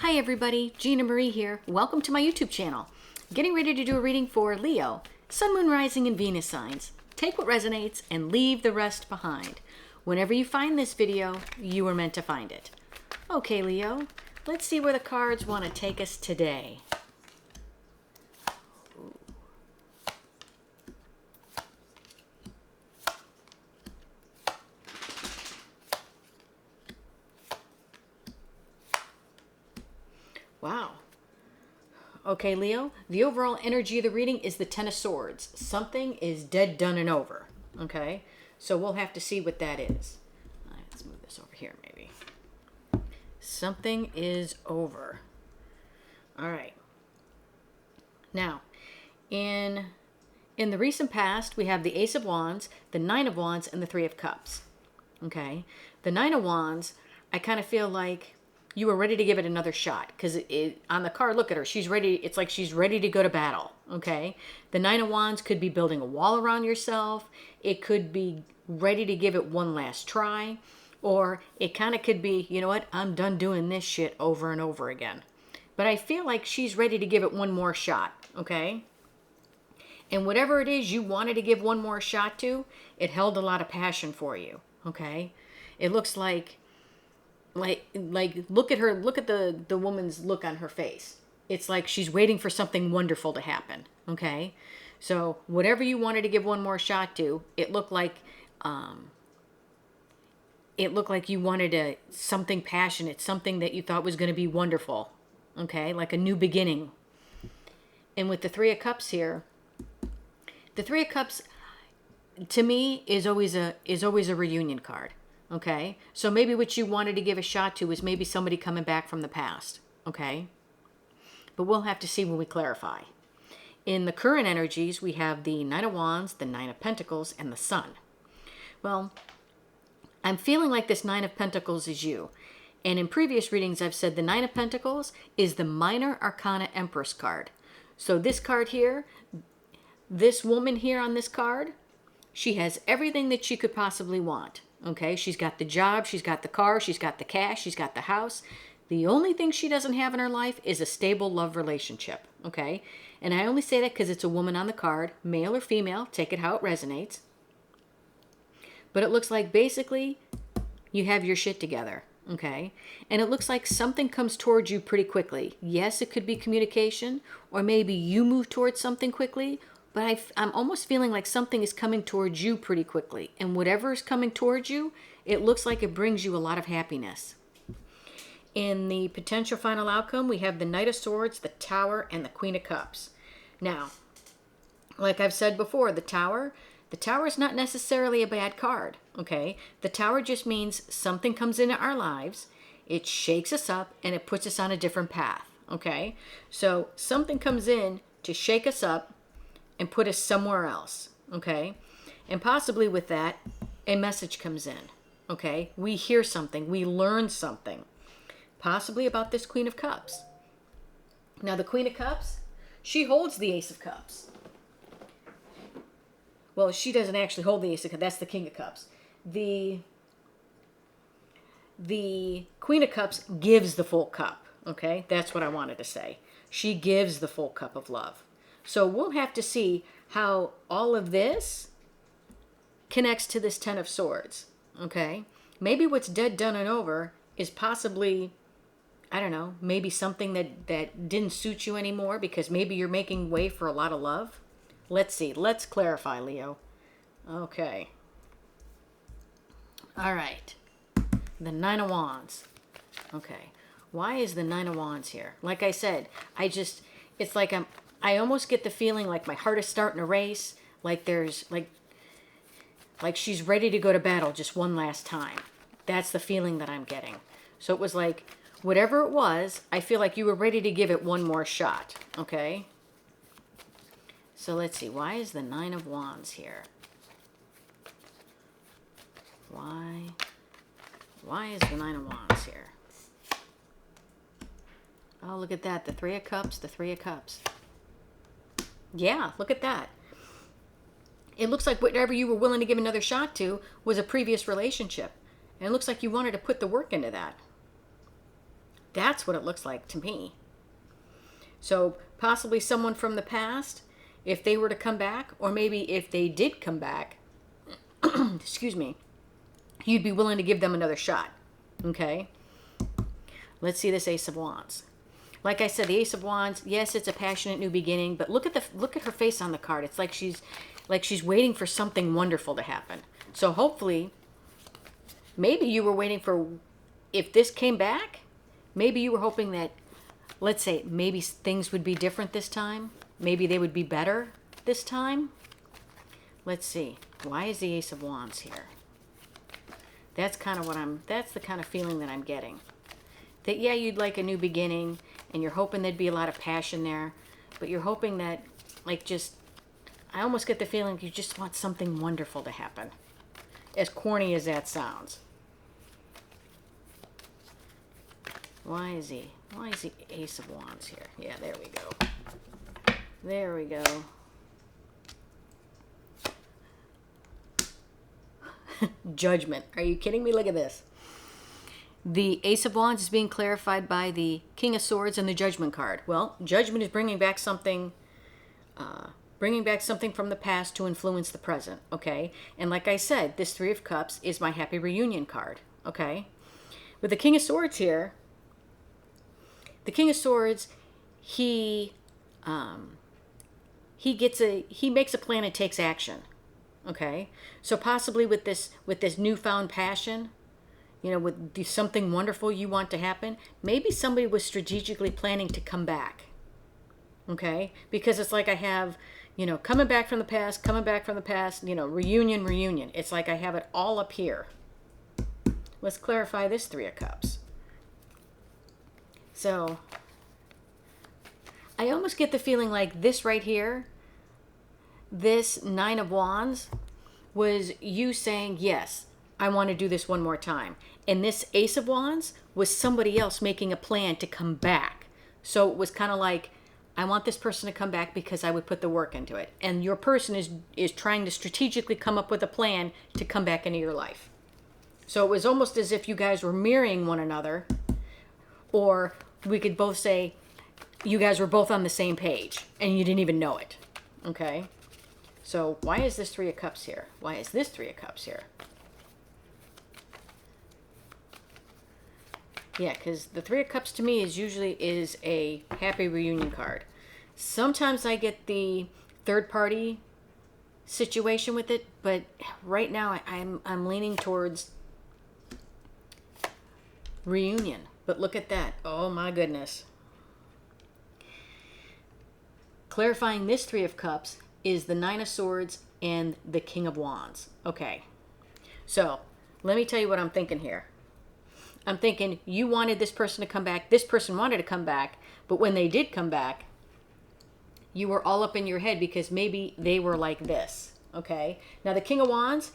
Hi everybody, Gina Marie here. Welcome to my YouTube channel. Getting ready to do a reading for Leo, Sun, Moon, Rising, and Venus signs. Take what resonates and leave the rest behind. Whenever you find this video, you were meant to find it. Okay, Leo, let's see where the cards want to take us today. Wow. Okay, Leo, the overall energy of the reading is the Ten of Swords. Something is dead, done, and over. Okay, so we'll have to see what that is. Let's move this over here, maybe. Something is over. All right. Now, in the recent past, we have the Ace of Wands, the Nine of Wands, and the Three of Cups. Okay, the Nine of Wands, I kind of feel like you were ready to give it another shot because on the card, look at her. She's ready. It's like she's ready to go to battle. Okay. The Nine of Wands could be building a wall around yourself. It could be ready to give it one last try. Or it kind of could be, you know what? I'm done doing this shit over and over again. But I feel like she's ready to give it one more shot. Okay. And whatever it is you wanted to give one more shot to, it held a lot of passion for you. Okay. It looks like look at her, look at the woman's look on her face. It's like she's waiting for something wonderful to happen. Okay, so whatever you wanted to give one more shot to, it looked like you wanted something passionate, something that you thought was going to be wonderful. Okay, like a new beginning. And with the Three of Cups here, the Three of Cups to me is always a reunion card. Okay, so maybe what you wanted to give a shot to is maybe somebody coming back from the past. Okay, but we'll have to see when we clarify. In the current energies, we have the Nine of Wands, the Nine of Pentacles, and the Sun. Well, I'm feeling like this Nine of Pentacles is you. And in previous readings, I've said the Nine of Pentacles is the Minor Arcana Empress card. So this card here, this woman here on this card, she has everything that she could possibly want. Okay, she's got the job, she's got the car, she's got the cash, she's got the house. The only thing she doesn't have in her life is a stable love relationship. Okay, and I only say that because it's a woman on the card, male or female, take it how it resonates. But it looks like basically you have your shit together. Okay, and it looks like something comes towards you pretty quickly. Yes, it could be communication, or maybe you move towards something quickly. But I'm almost feeling like something is coming towards you pretty quickly. And whatever is coming towards you, it looks like it brings you a lot of happiness. In the potential final outcome, we have the Knight of Swords, the Tower, and the Queen of Cups. Now, like I've said before, the Tower is not necessarily a bad card, okay? The Tower just means something comes into our lives, it shakes us up, and it puts us on a different path, okay? So something comes in to shake us up and put us somewhere else, okay? And possibly with that, a message comes in, okay? We hear something, we learn something, possibly about this Queen of Cups. Now the Queen of Cups, she holds the Ace of Cups. Well, she doesn't actually hold the Ace of Cups, that's the King of Cups. The Queen of Cups gives the full cup, okay? That's what I wanted to say. She gives the full cup of love. So we'll have to see how all of this connects to this Ten of Swords, okay? Maybe what's dead, done, and over is possibly, I don't know, maybe something that didn't suit you anymore because maybe you're making way for a lot of love. Let's see. Let's clarify, Leo. Okay. All right. The Nine of Wands. Okay. Why is the Nine of Wands here? Like I said, it's like I almost get the feeling like my heart is starting to race, like there's like she's ready to go to battle just one last time. That's the feeling that I'm getting. So it was like, whatever it was, I feel like you were ready to give it one more shot, okay? So let's see, why is the Nine of Wands here? Why is the Nine of Wands here? Oh, look at that, the Three of Cups, the Three of Cups. Yeah, look at that. It looks like whatever you were willing to give another shot to was a previous relationship. And it looks like you wanted to put the work into that. That's what it looks like to me. So possibly someone from the past, if they were to come back, or maybe if they did come back, excuse me, you'd be willing to give them another shot. Okay? Let's see this Ace of Wands. Like I said, the Ace of Wands, yes, it's a passionate new beginning, but look at her face on the card. It's like she's waiting for something wonderful to happen. So hopefully, maybe you were waiting for, if this came back, maybe you were hoping that, let's say, maybe things would be different this time. Maybe they would be better this time. Let's see. Why is the Ace of Wands here? That's the kind of feeling that I'm getting. That, yeah, you'd like a new beginning, and you're hoping there'd be a lot of passion there, but you're hoping that, like, just, I almost get the feeling you just want something wonderful to happen. As corny as that sounds. Why is the Ace of Wands here? Yeah, there we go. There we go. Judgment. Are you kidding me? Look at this. The Ace of Wands is being clarified by the King of Swords and the Judgment card. Well, Judgment is bringing back something from the past to influence the present, okay? And like I said, this Three of Cups is my Happy Reunion card, okay? With the King of Swords here, the King of Swords, he makes a plan and takes action, okay? So possibly with this newfound passion, you know, with something wonderful you want to happen, maybe somebody was strategically planning to come back, okay? Because it's like I have, you know, coming back from the past, you know, reunion. It's like I have it all up here. Let's clarify this Three of Cups. So, I almost get the feeling like this right here, this Nine of Wands, was you saying, yes, I want to do this one more time. And this Ace of Wands was somebody else making a plan to come back. So it was kind of like, I want this person to come back because I would put the work into it. And your person is trying to strategically come up with a plan to come back into your life. So it was almost as if you guys were mirroring one another. Or we could both say you guys were both on the same page and you didn't even know it. Okay? So why is this Three of Cups here? Why is this Three of Cups here? Yeah, because the Three of Cups to me is a Happy Reunion card. Sometimes I get the third party situation with it, but right now I'm leaning towards reunion. But look at that. Oh my goodness. Clarifying this Three of Cups is the Nine of Swords and the King of Wands. Okay. So, let me tell you what I'm thinking here. I'm thinking you wanted this person to come back. This person wanted to come back. But when they did come back, you were all up in your head because maybe they were like this. Okay? Now, the King of Wands,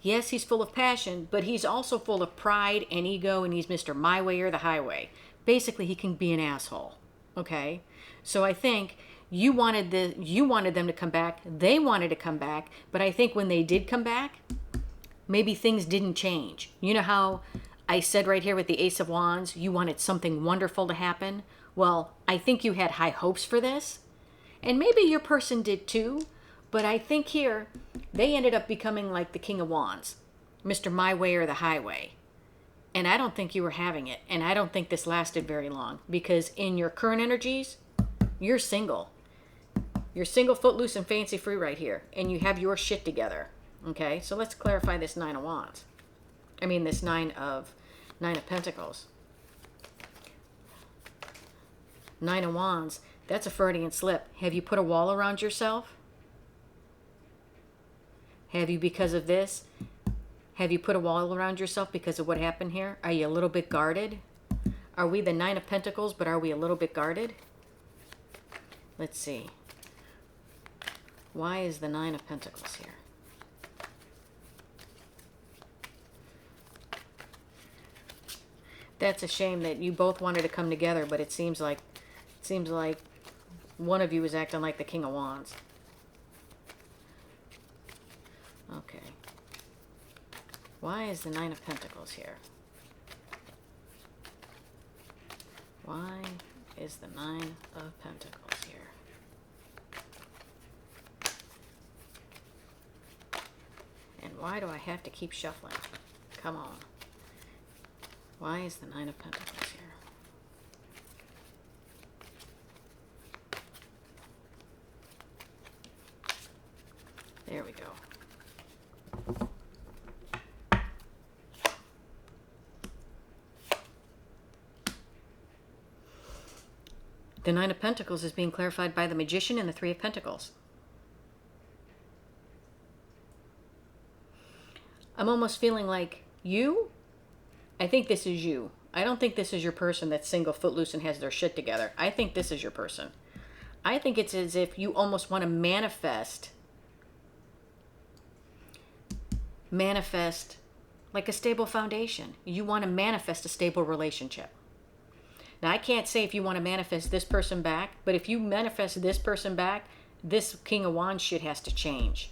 yes, he's full of passion, but he's also full of pride and ego, and he's Mr. My Way or the Highway. Basically, he can be an asshole. Okay? So I think you wanted them to come back. They wanted to come back. But I think when they did come back, maybe things didn't change. You know how I said right here with the Ace of Wands, you wanted something wonderful to happen? Well, I think you had high hopes for this. And maybe your person did too. But I think here, they ended up becoming like the King of Wands. Mr. My Way or the Highway. And I don't think you were having it. And I don't think this lasted very long. Because in your current energies, you're single. You're single, footloose, and fancy free right here. And you have your shit together. Okay? So let's clarify this Nine of Wands. I mean, this Nine of Pentacles. Nine of Wands. That's a Freudian slip. Have you put a wall around yourself? Have you, because of this? Have you put a wall around yourself because of what happened here? Are you a little bit guarded? Are we the Nine of Pentacles, but are we a little bit guarded? Let's see. Why is the Nine of Pentacles here? That's a shame that you both wanted to come together, but it seems like one of you is acting like the King of Wands. Okay. Why is the Nine of Pentacles here? Why is the Nine of Pentacles here? And why do I have to keep shuffling? Come on. Why is the Nine of Pentacles here? There we go. The Nine of Pentacles is being clarified by the Magician and the Three of Pentacles. I'm almost feeling like I think this is you. I don't think this is your person that's single, footloose, and has their shit together. I think this is your person. I think it's as if you almost want to manifest like a stable foundation. You want to manifest a stable relationship. Now, I can't say if you want to manifest this person back, but if you manifest this person back, this King of Wands shit has to change.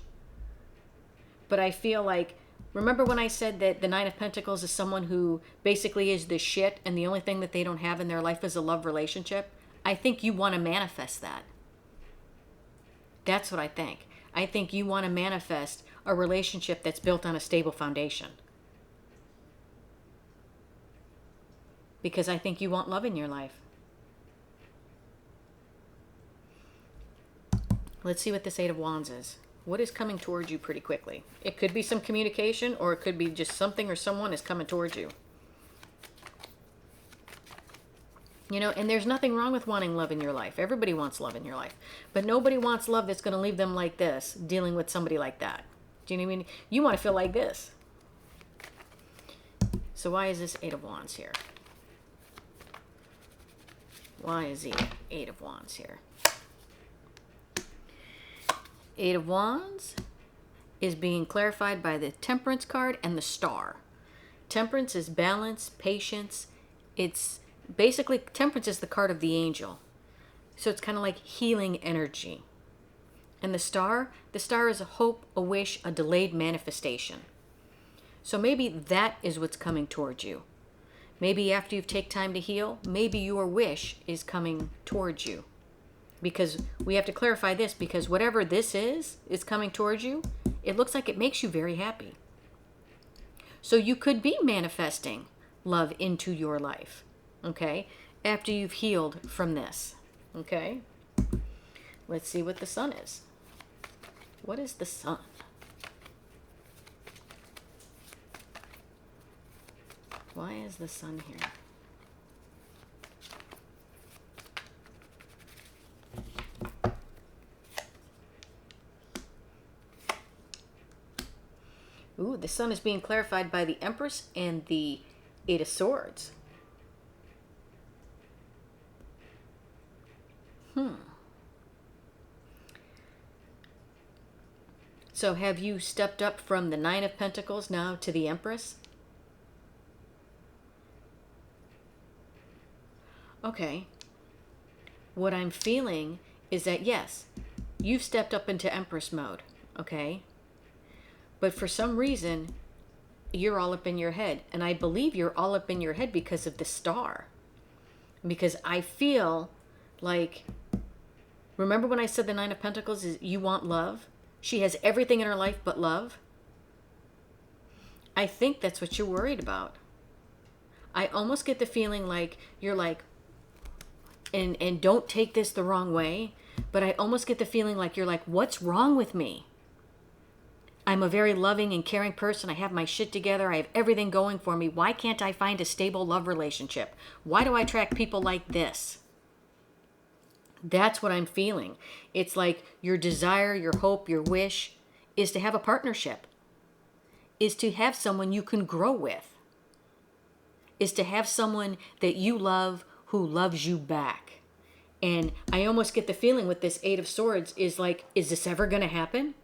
But I feel like, remember when I said that the Nine of Pentacles is someone who basically is the shit and the only thing that they don't have in their life is a love relationship? I think you want to manifest that. That's what I think. I think you want to manifest a relationship that's built on a stable foundation. Because I think you want love in your life. Let's see what this Eight of Wands is. What is coming towards you pretty quickly? It could be some communication, or it could be just something or someone is coming towards you. You know, and there's nothing wrong with wanting love in your life. Everybody wants love in your life. But nobody wants love that's going to leave them like this, dealing with somebody like that. Do you know what I mean? You want to feel like this. So why is this Eight of Wands here? Why is the Eight of Wands here? Eight of Wands is being clarified by the Temperance card and the Star. Temperance is balance, patience. It's basically, Temperance is the card of the angel. So it's kind of like healing energy. And the Star is a hope, a wish, a delayed manifestation. So maybe that is what's coming towards you. Maybe after you've taken time to heal, maybe your wish is coming towards you. Because we have to clarify this, because whatever this is coming towards you, it looks like it makes you very happy. So you could be manifesting love into your life, okay, after you've healed from this, okay? Let's see what the Sun is. What is the Sun? Why is the Sun here? Ooh, the Sun is being clarified by the Empress and the Eight of Swords. So have you stepped up from the Nine of Pentacles now to the Empress? Okay. What I'm feeling is that, yes, you've stepped up into Empress mode, okay? But for some reason, you're all up in your head. And I believe you're all up in your head because of the Star. Because I feel like, remember when I said the Nine of Pentacles is you want love? She has everything in her life but love. I think that's what you're worried about. I almost get the feeling like you're like, and don't take this the wrong way, but I almost get the feeling like you're like, what's wrong with me? I'm a very loving and caring person. I have my shit together. I have everything going for me. Why can't I find a stable love relationship? Why do I attract people like this? That's what I'm feeling. It's like your desire, your hope, your wish is to have a partnership, is to have someone you can grow with, is to have someone that you love who loves you back. And I almost get the feeling with this Eight of Swords is like, is this ever going to happen?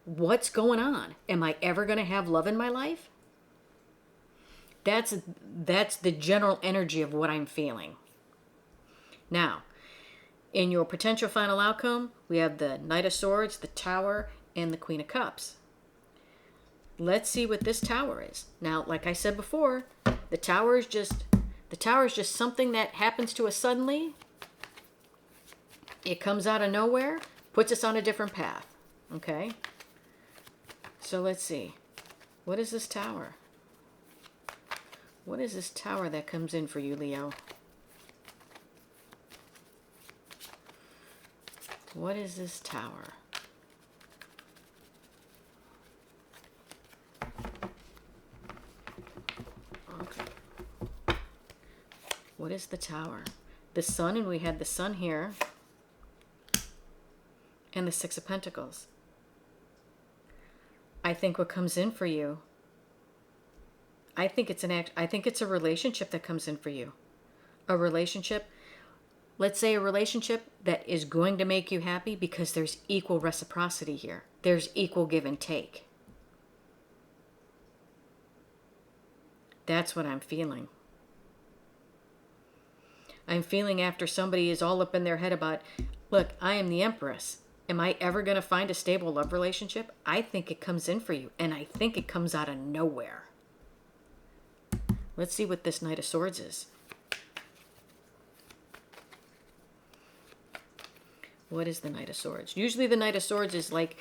What's going on? Am I ever going to have love in my life? That's the general energy of what I'm feeling. Now, in your potential final outcome, we have the Knight of Swords, the Tower, and the Queen of Cups. Let's see what this Tower is. Now, like I said before, the Tower is just The Tower is just something that happens to us suddenly. It comes out of nowhere, puts us on a different path. Okay? So let's see. What is this Tower? What is this Tower that comes in for you, Leo? What is this Tower? Okay. What is the Tower? The Sun, and we had the Sun here. And the Six of Pentacles. I think what comes in for you, I think it's a relationship that comes in for you. A relationship, let's say a relationship that is going to make you happy because there's equal reciprocity here. There's equal give and take. That's what I'm feeling. I'm feeling after somebody is all up in their head about, look, I am the Empress. Am I ever going to find a stable love relationship? I think it comes in for you, and I think it comes out of nowhere. Let's see what this Knight of Swords is. What is the Knight of Swords? Usually the Knight of Swords is like,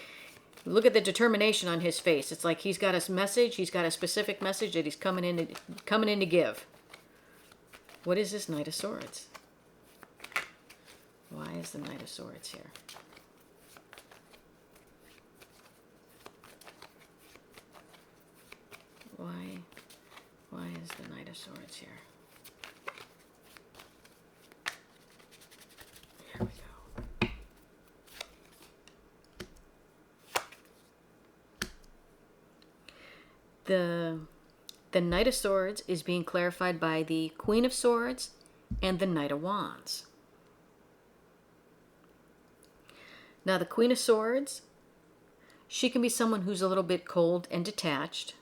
look at the determination on his face. It's like he's got a message, he's got a specific message that he's coming in to give. What is this Knight of Swords? Why is the Knight of Swords here? Why is the Knight of Swords here? Here we go. The Knight of Swords is being clarified by the Queen of Swords and the Knight of Wands. Now the Queen of Swords, she can be someone who's a little bit cold and detached.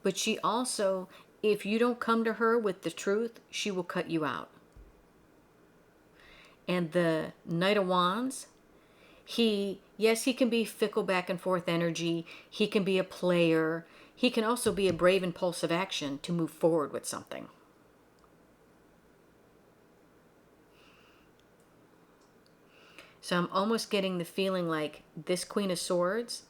But she also, if you don't come to her with the truth, she will cut you out. And the Knight of Wands, yes, he can be fickle back and forth energy. He can be a player. He can also be a brave, impulsive action to move forward with something. So I'm almost getting the feeling like this Queen of Swords,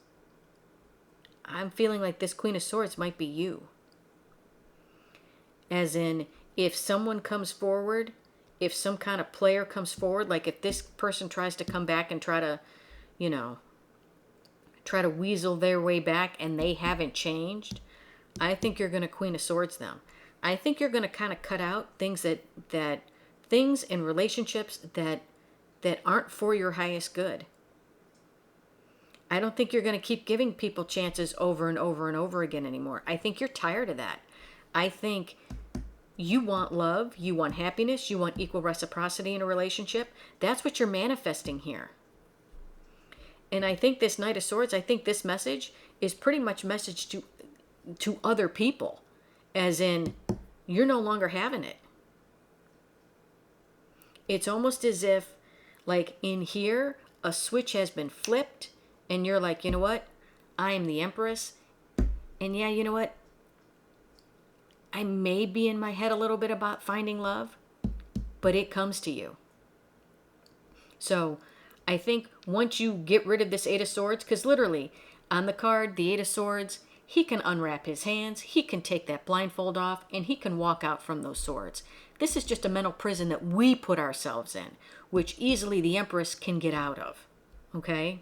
I'm feeling like this Queen of Swords might be you. As in, if someone comes forward, if some kind of player comes forward, like if this person tries to come back and try to, try to weasel their way back and they haven't changed, I think you're going to Queen of Swords them. I think you're going to kind of cut out things things in relationships that aren't for your highest good. I don't think you're going to keep giving people chances over and over and over again anymore. I think you're tired of that. I think you want love, you want happiness, you want equal reciprocity in a relationship. That's what you're manifesting here. And I think this Knight of Swords, I think this message is pretty much message to other people. As in, you're no longer having it. It's almost as if, like in here, a switch has been flipped. And you're like, you know what? I am the Empress. And yeah, you know what? I may be in my head a little bit about finding love, but it comes to you. So I think once you get rid of this Eight of Swords, because literally on the card, the Eight of Swords, he can unwrap his hands, he can take that blindfold off, and he can walk out from those swords. This is just a mental prison that we put ourselves in, which easily the Empress can get out of. Okay?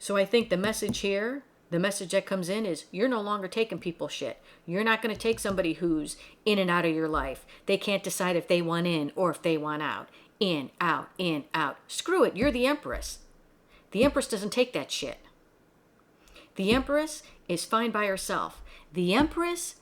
So I think the message here, the message that comes in is you're no longer taking people's shit. You're not going to take somebody who's in and out of your life. They can't decide if they want in or if they want out. In, out, in, out. Screw it. You're the Empress. The Empress doesn't take that shit. The Empress is fine by herself. The Empress,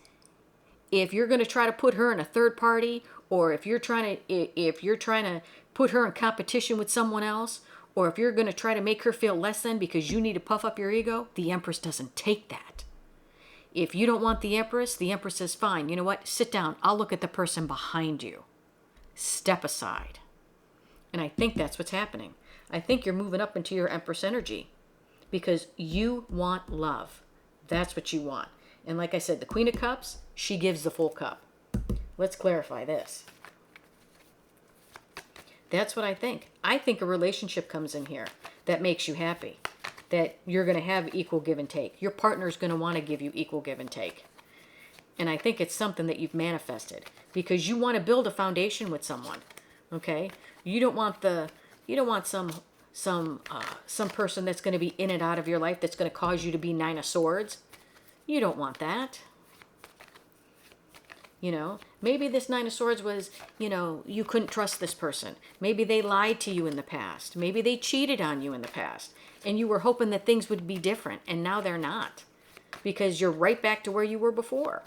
if you're going to try to put her in a third party, or if you're trying to put her in competition with someone else, or if you're going to try to make her feel less than because you need to puff up your ego, the Empress doesn't take that. If you don't want the Empress says, fine, you know what? Sit down. I'll look at the person behind you. Step aside. And I think that's what's happening. I think you're moving up into your Empress energy because you want love. That's what you want. And like I said, the Queen of Cups, she gives the full cup. Let's clarify this. That's what I think. I think a relationship comes in here that makes you happy, that you're going to have equal give and take. Your partner's going to want to give you equal give and take. And I think it's something that you've manifested because you want to build a foundation with someone. Okay? You don't want some person that's going to be in and out of your life that's going to cause you to be 9 of Swords. You don't want that. You know, maybe this 9 of Swords was, you know, you couldn't trust this person. Maybe they lied to you in the past. Maybe they cheated on you in the past. And you were hoping that things would be different. And now they're not. Because you're right back to where you were before.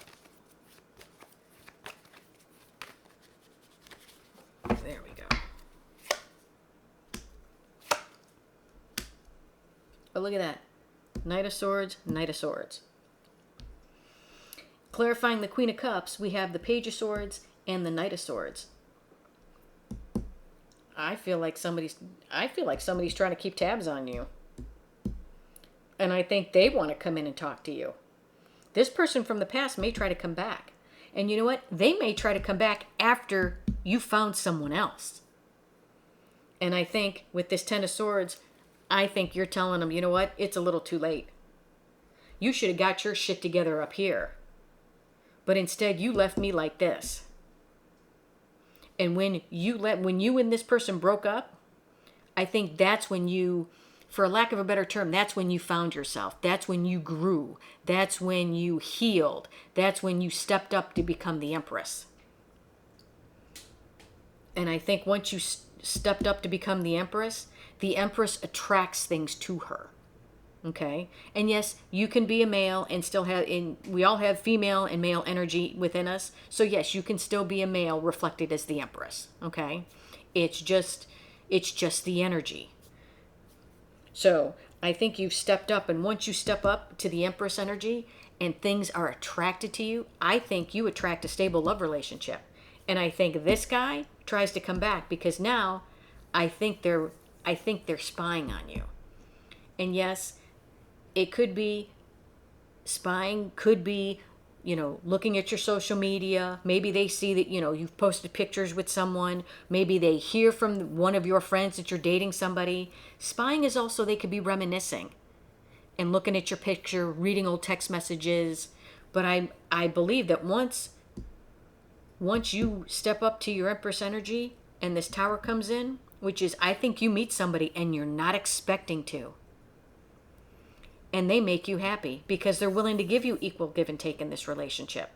There we go. But look at that. Knight of Swords, Knight of Swords. Clarifying the Queen of Cups, we have the Page of Swords and the Knight of Swords. I feel like somebody's trying to keep tabs on you. And I think they want to come in and talk to you. This person from the past may try to come back. And you know what? They may try to come back after you found someone else. And I think with this 10 of Swords, I think you're telling them, you know what? It's a little too late. You should have got your shit together up here. But instead, you left me like this. And when you and this person broke up, I think that's when you, for lack of a better term, that's when you found yourself. That's when you grew. That's when you healed. That's when you stepped up to become the Empress. And I think once you stepped up to become the Empress attracts things to her. Okay? And yes, you can be a male and still have, we all have female and male energy within us. So yes, you can still be a male reflected as the Empress. Okay? It's just the energy. So I think you've stepped up, and once you step up to the Empress energy and things are attracted to you, I think you attract a stable love relationship. And I think this guy tries to come back because now I think they're spying on you. And yes, it could be spying, could be, you know, looking at your social media. Maybe they see that, you know, you've posted pictures with someone. Maybe they hear from one of your friends that you're dating somebody. Spying is also, they could be reminiscing and looking at your picture, reading old text messages. But I believe that once you step up to your Empress energy and this Tower comes in, which is, I think you meet somebody and you're not expecting to. And they make you happy because they're willing to give you equal give and take in this relationship.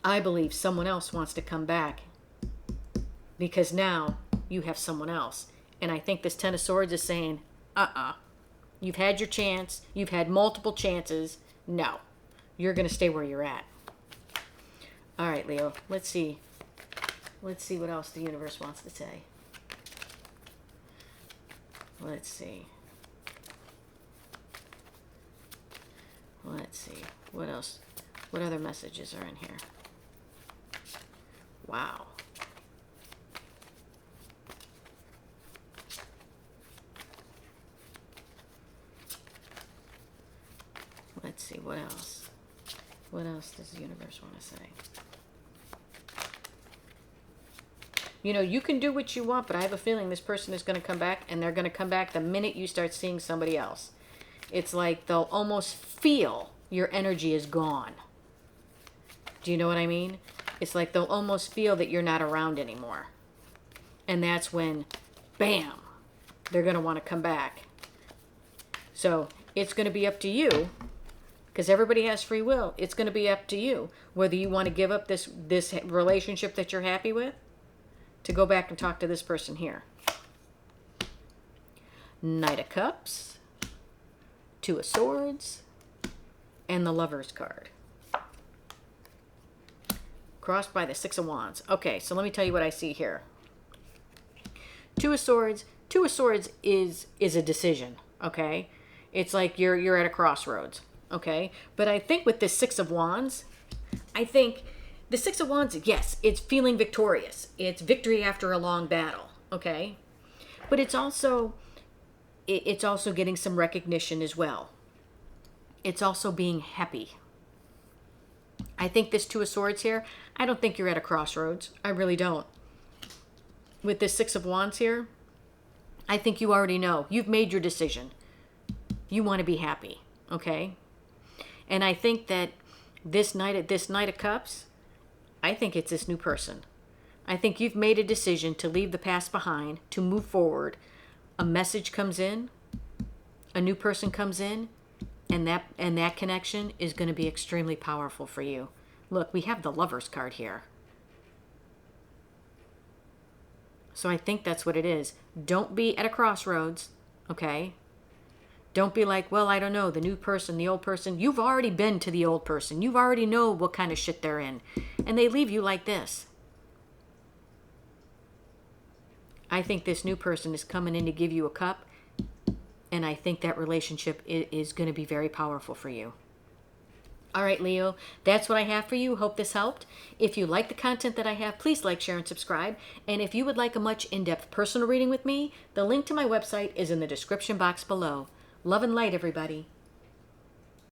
I believe someone else wants to come back because now you have someone else. And I think this 10 of Swords is saying, you've had your chance. You've had multiple chances. No, you're going to stay where you're at. All right, Leo, let's see. Let's see what else the universe wants to say. Let's see. Let's see. What else? What other messages are in here? Wow. Let's see. What else? What else does the universe want to say? You know, you can do what you want, but I have a feeling this person is going to come back, and they're going to come back the minute you start seeing somebody else. It's like they'll almost feel your energy is gone. Do you know what I mean? It's like they'll almost feel that you're not around anymore. And that's when, bam, they're going to want to come back. So it's going to be up to you, because everybody has free will. It's going to be up to you whether you want to give up this relationship that you're happy with to go back and talk to this person here. Knight of Cups. 2 of Swords, and the Lover's card. Crossed by the 6 of Wands. Okay, so let me tell you what I see here. 2 of Swords. 2 of Swords is a decision, okay? It's like you're at a crossroads, okay? But I think with this 6 of Wands, I think the 6 of Wands, yes, it's feeling victorious. It's victory after a long battle, okay? But it's also getting some recognition as well. It's also being happy. I think this Two of Swords here, I don't think you're at a crossroads. I really don't. With this Six of Wands here, I think you already know. You've made your decision. You want to be happy, okay? And I think that this Knight of Cups, I think it's this new person. I think you've made a decision to leave the past behind, to move forward. A message comes in, a new person comes in, and that connection is going to be extremely powerful for you. Look, we have the Lovers card here. So I think that's what it is. Don't be at a crossroads, okay? Don't be like, well, I don't know, the new person, the old person. You've already been to the old person. You've already know what kind of shit they're in. And they leave you like this. I think this new person is coming in to give you a cup. And I think that relationship is going to be very powerful for you. All right, Leo, that's what I have for you. Hope this helped. If you like the content that I have, please like, share, and subscribe. And if you would like a much in-depth personal reading with me, the link to my website is in the description box below. Love and light, everybody.